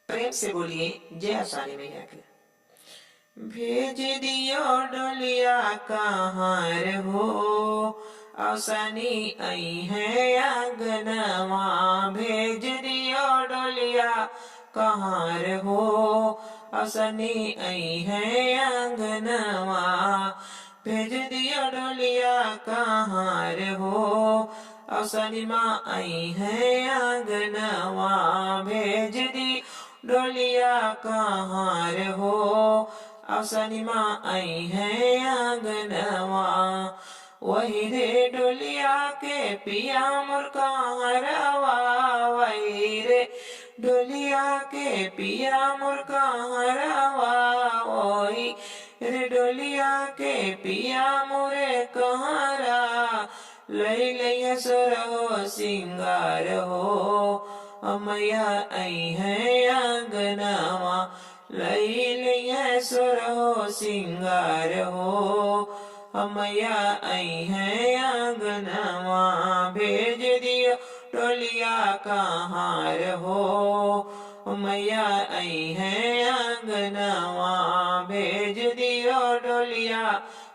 प्रेम से बोलिए जय आसानी मैया की। भेज दियो डोलिया कहाँ हो, आसानी आई है आंगनवा। भेज दियो डोलिया कहाँ हो, आसानी आई है आंगनवा। भेज दियो डोलिया कहाँ हो, आसानी माँ आई है आंगनवा। भेज दी डोलिया कहाँ हो, आसानी माँ आई है आंगनवा। वही रे डोलिया के पिया मोर कहाँ रवा, वही रे डोलिया के पिया मोर कहाँ रवा। वही रे डोलिया के पिया मोरे कहाँ रा। लई लई सुर हो सिंगार हो, मैया आई है आंगनवा। लई लई सुर हो सिंगार हो, मैया आई है आंगनवा। भेज दियो डोलिया कहाँ हो, मैया आई है आंगनवा। भेज दियो डोलिया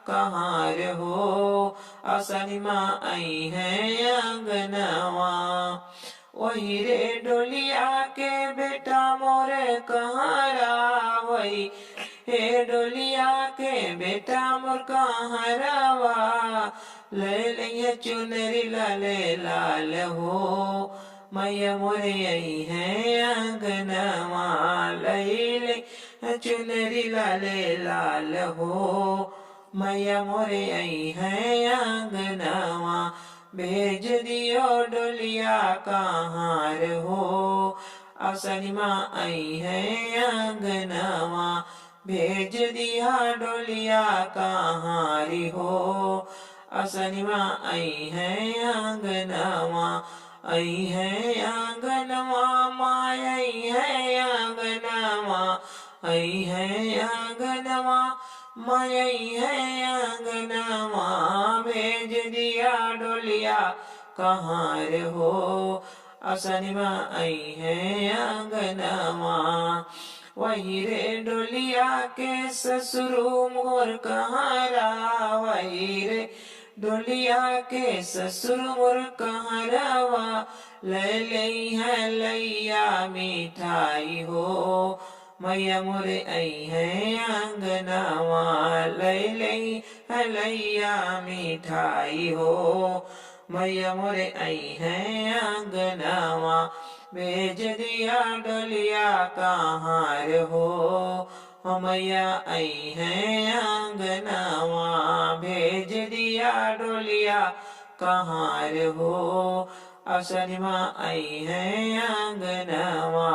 कहाँ हो, आसानी माँ आई है आंगनवा। वही रे डोलिया के बेटा मोरे कहाँ रा, वही हे डोलिया के बेटा मोर कहाँ रवा। ले लिया चुनरी लाले लाल हो, मैया मोरे आई है आंगनवा। ले ले चुनरी लाले लाल हो, मैया मोरे आई है आंगनवा। भेज दियो डोलिया कहाँ हो, आसानी माँ आई है आंगनवा। भेज दिया डोलिया कहाँ हो, आसानी माँ आई है आंगनवा। आई है आंगनवा माँ आई है आंगनवा, आई है आंगनवा माँ आई है आंगनवा। भेज दिया डोलिया कहाँ हो, आसानी माँ आई है आंगनवा। वही रे डोलिया के ससुरु मोर कहाँ रा, वही रे डोलिया के ससुर मोर कहाँ रवा। ले लई है लैया मिठाई हो, मैया मोरे आई है आंगनवा। ले लई है लैया मिठाई हो, मैया मोरे आई है आंगनवा। भेज दिया डोलिया कहाँ हो, मैया आई है आंगनवा। भेज दिया डोलिया कहाँ हो, आसानी माँ आई है आंगनवा।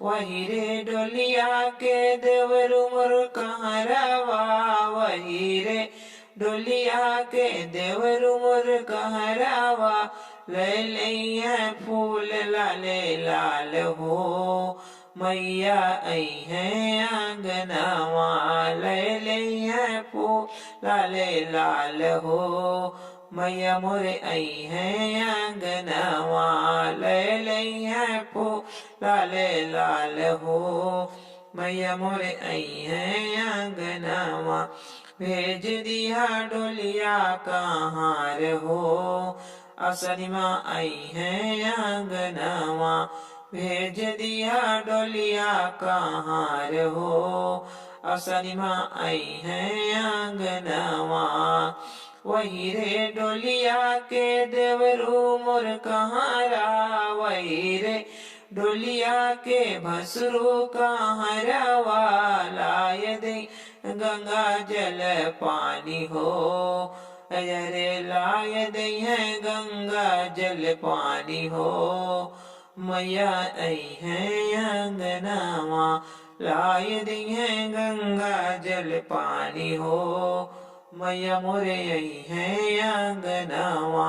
वही रे डोलिया के देवरु मोर कहाँ रवा, वही रे डोलिया के देवरु मोर कहाँ रवा। ले लई है फूल लाले लाल हो, मैया आई है आंगनवा। ले लई है फूल लाले लाल हो, मैया मोरे आई है आंगनवा। ले लई है फूल लाले लाल हो, मैया मोरे आई है आंगनवा। भेज दिया डोलिया कहाँ हो, आसानी माँ आई है आंगनवा। भेज दिया डोलिया कहाँ हो, आसानी माँ आई है आंगनवा। वही रे डोलिया के देवरू मोर कहाँ रा, वही रे डोलिया के भसरू कहाँ रवा। लाय दे गंगा जल पानी हो, अरे लाय दे है गंगा जल पानी हो, मैया आई है आंगनवा। लाय दे है गंगा जल पानी हो, मैया मोरे आई है आंगनवा।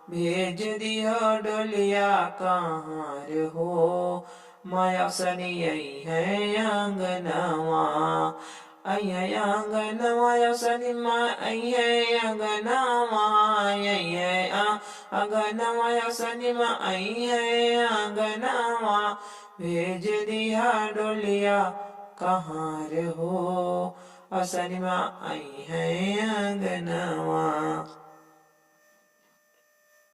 भेज दियो डोलिया कहाँ हो, माया सनी आई है आंगनवा। आई है आंगनवा सनी माँ आई है आंगनवा। आई है आंगनवा सनी माँ आई है आंगनवा। भेज दिया डोलिया कहाँ रहो, औसनी माँ आई है अंगनवा।